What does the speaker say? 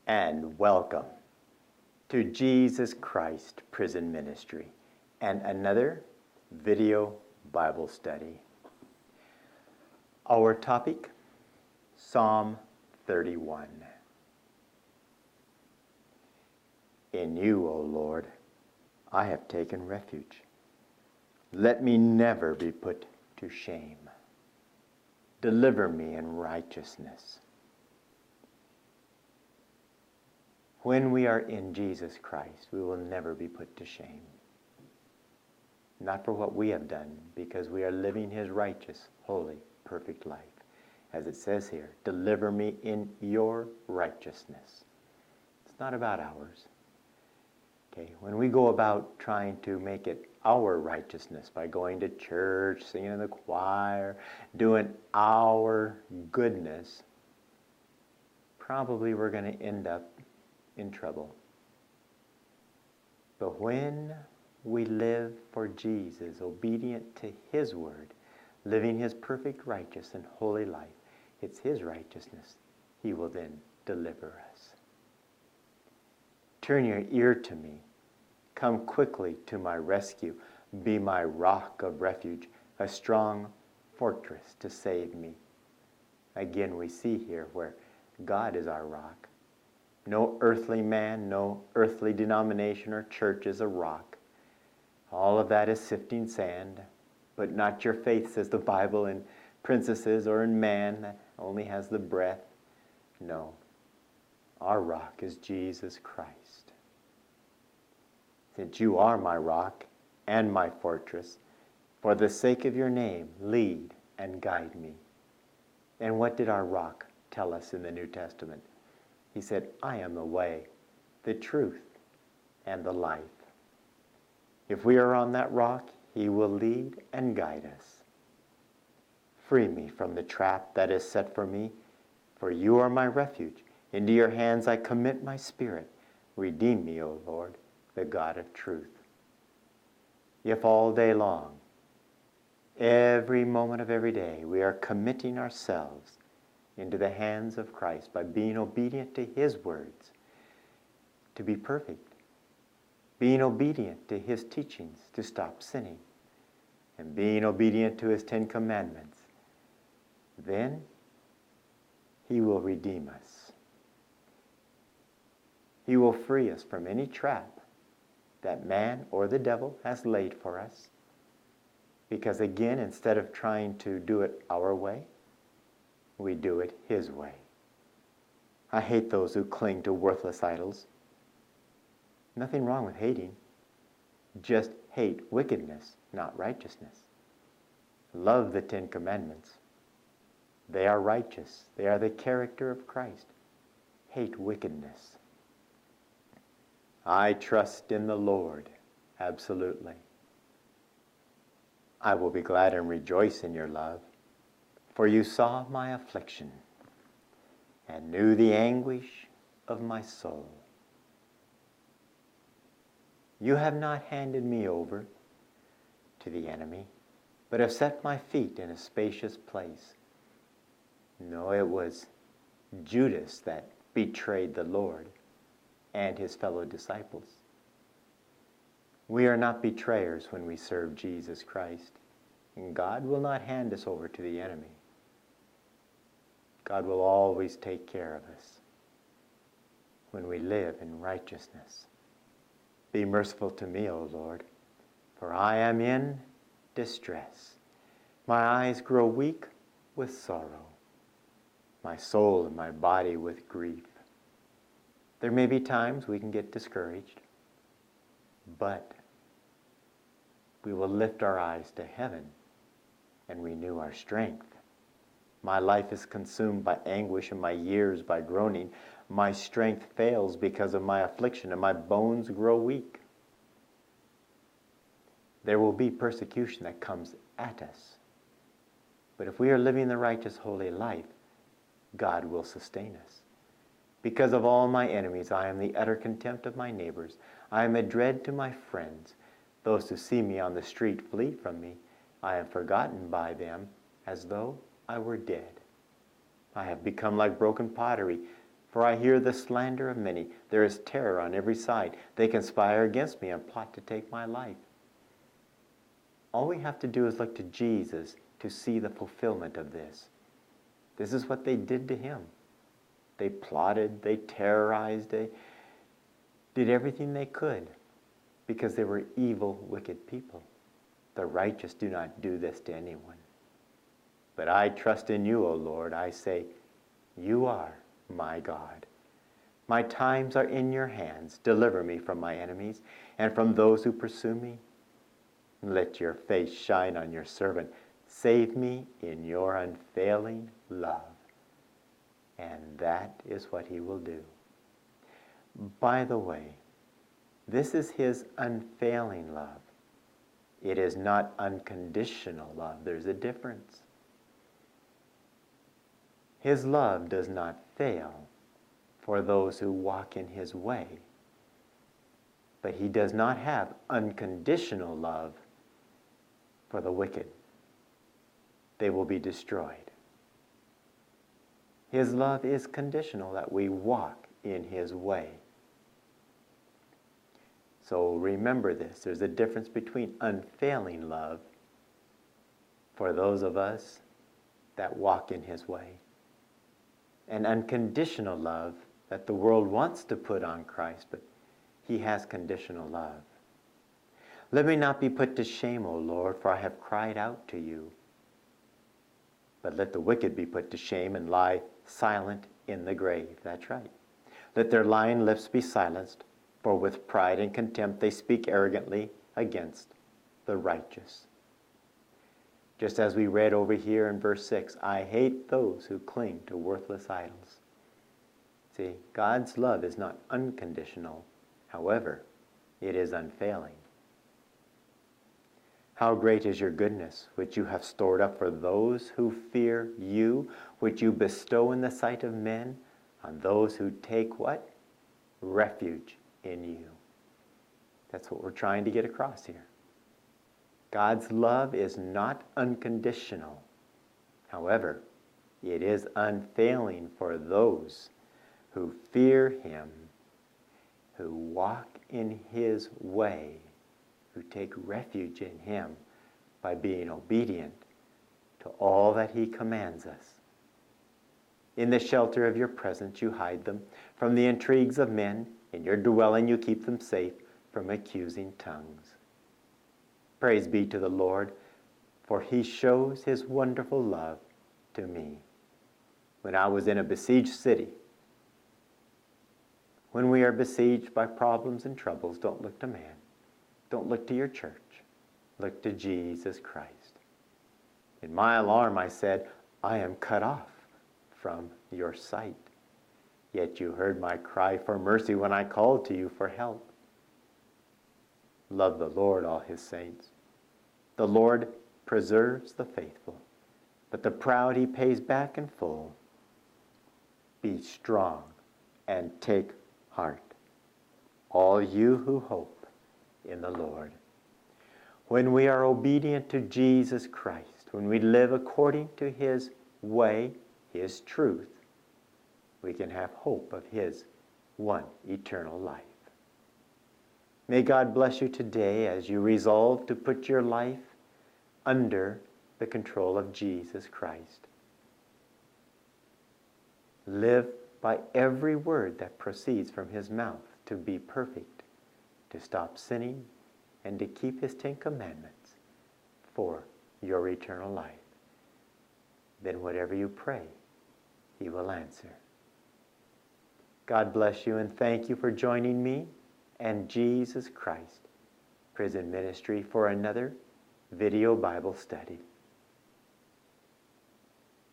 and welcome to Jesus Christ Prison Ministry and another video Bible study. Our topic, Psalm 31. In you, O Lord, I have taken refuge. Let me never be put to shame. Deliver me in righteousness. When we are in Jesus Christ, we will never be put to shame. Not for what we have done, because we are living His righteous, holy, perfect life. As it says here, deliver me in your righteousness. It's not about ours. Okay, when we go about trying to make it our righteousness by going to church, singing in the choir, doing our goodness, probably we're going to end up in trouble. But when we live for Jesus, obedient to His word, living His perfect, righteous, and holy life, it's His righteousness. He will then deliver us. Turn your ear to me. Come quickly to my rescue. Be my rock of refuge, a strong fortress to save me. Again, we see here where God is our rock. No earthly man, no earthly denomination or church is a rock. All of that is sifting sand, but not your faith, says the Bible, in princesses or in man that only has the breath. No, our rock is Jesus Christ. Since you are my rock and my fortress, for the sake of your name, lead and guide me. And what did our rock tell us in the New Testament? He said, I am the way, the truth, and the life. If we are on that rock, He will lead and guide us. Free me from the trap that is set for me, for you are my refuge. Into your hands I commit my spirit. Redeem me, O Lord, the God of truth. If all day long, every moment of every day, we are committing ourselves into the hands of Christ by being obedient to His words, to be perfect, being obedient to His teachings to stop sinning, and being obedient to His 10 commandments, then He will redeem us. He will free us from any trap that man or the devil has laid for us. Because again, instead of trying to do it our way, we do it His way. I hate those who cling to worthless idols. Nothing wrong with hating. Just hate wickedness, not righteousness. Love the 10 commandments. They are righteous. They are the character of Christ. Hate wickedness. I trust in the Lord, absolutely. I will be glad and rejoice in your love, for you saw my affliction and knew the anguish of my soul. You have not handed me over to the enemy, but have set my feet in a spacious place. No, it was Judas that betrayed the Lord and His fellow disciples. We are not betrayers when we serve Jesus Christ, and God will not hand us over to the enemy. God will always take care of us when we live in righteousness. Be merciful to me, O Lord, for I am in distress. My eyes grow weak with sorrow, my soul and my body with grief. There may be times we can get discouraged, but we will lift our eyes to heaven and renew our strength. My life is consumed by anguish and my years by groaning. My strength fails because of my affliction and my bones grow weak. There will be persecution that comes at us. But if we are living the righteous, holy life, God will sustain us. Because of all my enemies, I am the utter contempt of my neighbors. I am a dread to my friends. Those who see me on the street flee from me. I am forgotten by them as though I were dead. I have become like broken pottery, For I hear the slander of many. There is terror on every side. They conspire against me and plot to take my life. All we have to do is look to Jesus to see the fulfillment of this. This is what they did to him. They plotted, they terrorized, they did everything they could because they were evil, wicked people. The righteous do not do this to anyone. But I trust in you, O Lord. I say, you are my God. My times are in your hands. Deliver me from my enemies and from those who pursue me. Let your face shine on your servant. Save me in your unfailing love. And that is what he will do. By the way, this is his unfailing love. It is not unconditional love. There's a difference. His love does not fail for those who walk in his way. But he does not have unconditional love for the wicked. They will be destroyed. His love is conditional, that we walk in his way. So remember this. There's a difference between unfailing love for those of us that walk in his way, and unconditional love that the world wants to put on Christ, but he has conditional love. Let me not be put to shame, O Lord, for I have cried out to you. But let the wicked be put to shame and lie silent in the grave. That's right. Let their lying lips be silenced, for with pride and contempt they speak arrogantly against the righteous. Just as we read over here in verse 6, I hate those who cling to worthless idols. See, God's love is not unconditional. However, it is unfailing. How great is your goodness, which you have stored up for those who fear you, which you bestow in the sight of men, on those who take what? Refuge in you. That's what we're trying to get across here. God's love is not unconditional. However, it is unfailing for those who fear him, who walk in his way, who take refuge in him by being obedient to all that he commands us. In the shelter of your presence you hide them from the intrigues of men. In your dwelling you keep them safe from accusing tongues. Praise be to the Lord, for he shows his wonderful love to me. When I was in a besieged city, when we are besieged by problems and troubles, don't look to man. Don't look to your church. Look to Jesus Christ. In my alarm, I said, I am cut off from your sight. Yet you heard my cry for mercy when I called to you for help. Love the Lord, all his saints. The Lord preserves the faithful, but the proud he pays back in full. Be strong and take heart, all you who hope in the Lord. When we are obedient to Jesus Christ, when we live according to his way, his truth, we can have hope of his one eternal life. May God bless you today as you resolve to put your life under the control of Jesus Christ. Live by every word that proceeds from his mouth to be perfect, to stop sinning, and to keep his 10 commandments for your eternal life. Then whatever you pray, he will answer. God bless you, and thank you for joining me and Jesus Christ Prison Ministry for another video Bible study.